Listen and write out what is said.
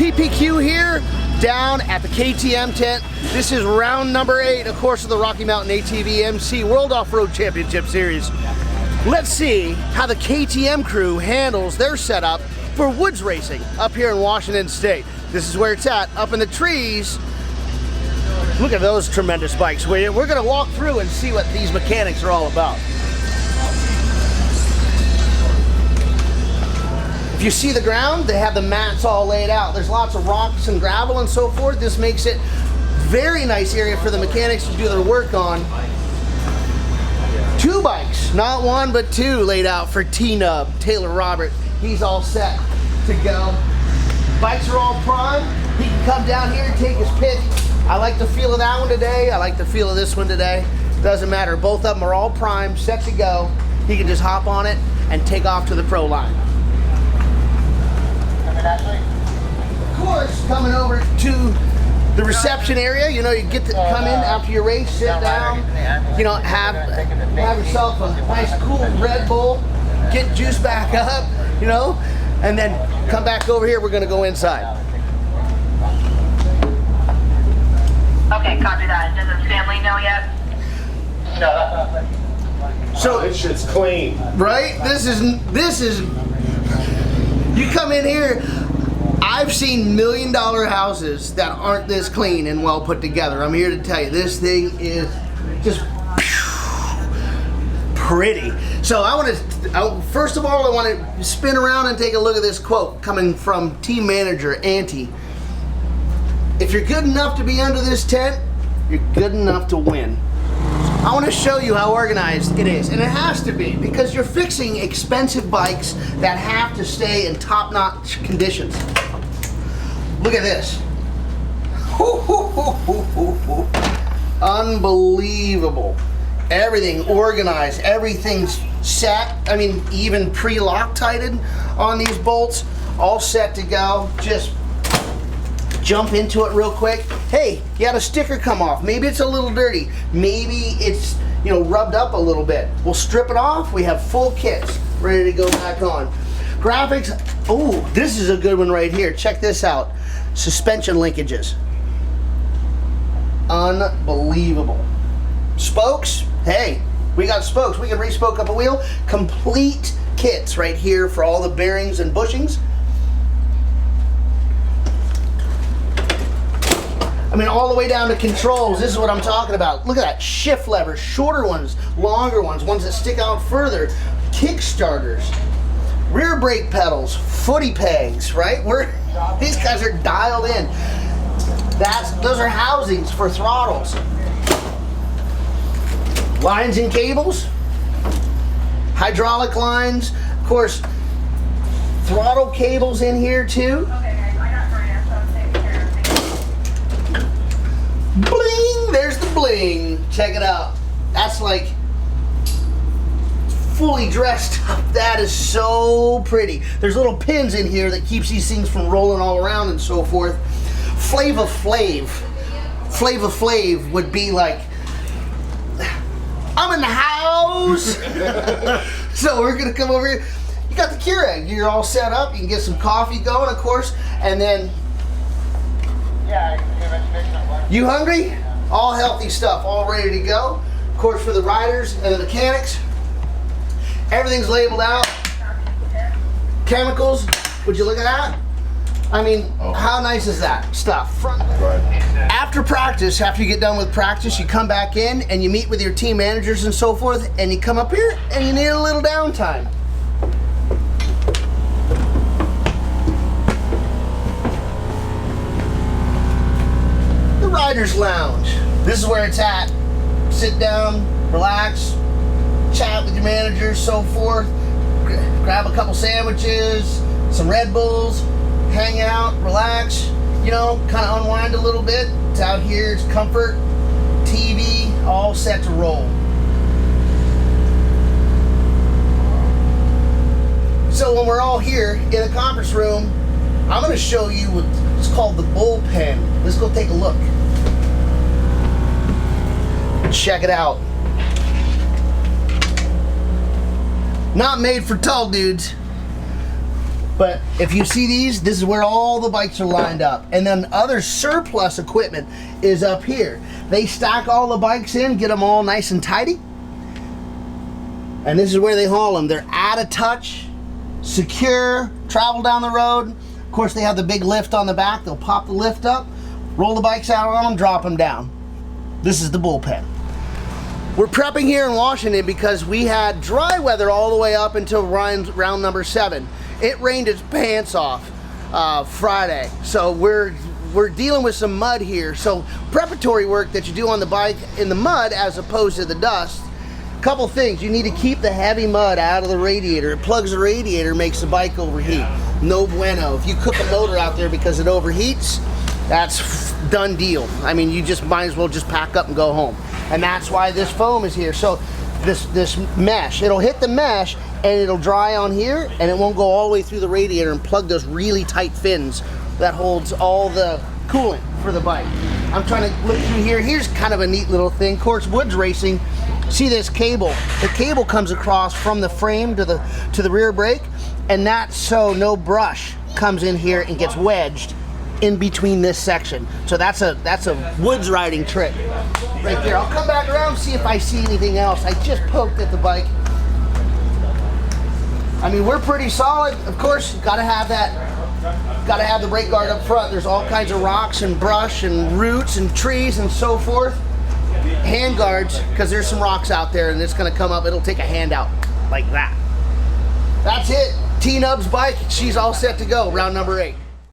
TPQ here, down at the KTM tent. This is round number 8, of course, of the Rocky Mountain ATV MC World Off-Road Championship Series. Let's see how the KTM crew handles their setup for woods racing up here in Washington State. This is where it's at, up in the trees. Look at those tremendous bikes. We're gonna walk through and see what these mechanics are all about. If you see the ground, they have the mats all laid out. There's lots of rocks and gravel and so forth. This makes it very nice area for the mechanics to do their work on. 2 bikes, not 1 but 2 laid out for T-Nub, Taylor Robert. He's all set to go. Bikes are all primed. He can come down here and take his pick. I like the feel of that one today. I like the feel of this one today. Doesn't matter, both of them are all primed, set to go. He can just hop on it and take off to the pro line. Of course, coming over to the reception area, you know, you get to come in after your race, sit down, you know, have yourself a nice cool Redbull, get juice back up, you know, and then come back over here. We're going to go inside. Okay, copy that. Doesn't Stanley know yet? No. So this shit's clean, right? This is. You come in here. I've seen $1 million houses that aren't this clean and well put together. I'm here to tell you, this thing is just pretty. So first of all, I want to spin around and take a look at this quote coming from team manager Auntie. If you're good enough to be under this tent, you're good enough to win. I want to show you how organized it is, and it has to be, because you're fixing expensive bikes that have to stay in top-notch conditions. Look at this. Unbelievable. Everything organized, everything's set. I mean, even pre-Loctited on these bolts, all set to go. Just jump into it real quick. Hey, you had a sticker come off. Maybe it's a little dirty. Maybe it's, you know, rubbed up a little bit. We'll strip it off. We have full kits ready to go back on. Graphics. Oh, this is a good one right here. Check this out. Suspension linkages. Unbelievable. Spokes. Hey, we got spokes. We can re-spoke up a wheel. Complete kits right here for all the bearings and bushings. I mean, all the way down to controls. This is what I'm talking about. Look at that. Shift levers, shorter ones, longer ones, ones that stick out further. Kick starters, rear brake pedals, footy pegs, right? These guys are dialed in. Those are housings for throttles. Lines and cables, hydraulic lines, of course, throttle cables in here too. Bling! There's the bling. Check it out. That's like fully dressed up. That is so pretty. There's little pins in here that keeps these things from rolling all around and so forth. Flava Flav would be like, I'm in the house. So we're gonna come over here. You got the Keurig. You're all set up. You can get some coffee going, of course, and then. You hungry? All healthy stuff, all ready to go. Of course, for the riders and the mechanics, everything's labeled out. Chemicals, would you look at that? I mean, how nice is that stuff? After practice, after you get done with practice, you come back in and you meet with your team managers and so forth, and you come up here and you need a little downtime. Riders Lounge. This is where it's at. Sit down, relax, chat with your managers, so forth. Grab a couple sandwiches, some Red Bulls, hang out, relax, you know, kind of unwind a little bit. It's out here, it's comfort, TV, all set to roll. So when we're all here in the conference room, I'm going to show you what's called the Bullpen. Let's go take a look. Check it out. Not made for tall dudes. But if you see these, this is where all the bikes are lined up. And then other surplus equipment is up here. They stack all the bikes in, get them all nice and tidy. And this is where they haul them. They're out of touch, secure, travel down the road. Of course, they have the big lift on the back. They'll pop the lift up, roll the bikes out on them, drop them down. This is the Bullpen. We're prepping here in Washington because we had dry weather all the way up until round number 7. It rained its pants off Friday, so we're dealing with some mud here. So preparatory work that you do on the bike in the mud as opposed to the dust. Couple things: you need to keep the heavy mud out of the radiator. It plugs the radiator, makes the bike overheat. No bueno. If you cook a motor out there because it overheats, that's done deal. I mean, you just might as well just pack up and go home. And that's why this foam is here. So this mesh, it'll hit the mesh and it'll dry on here, and it won't go all the way through the radiator and plug those really tight fins that holds all the coolant for the bike. I'm trying to look through here. Here's kind of a neat little thing. Of course, woods racing. See this cable? The cable comes across from the frame to the rear brake, and that's so no brush comes in here and gets wedged in between this section. So that's a woods riding trick right there. I'll come back around and see if I see anything else. I just poked at the bike. I mean, we're pretty solid. Of course, gotta have the brake guard up front. There's all kinds of rocks and brush and roots and trees and so forth. Hand guards, because there's some rocks out there and it's gonna come up. It'll take a hand out like that. That's it. T-Nub's bike, she's all set to go. Round number 8.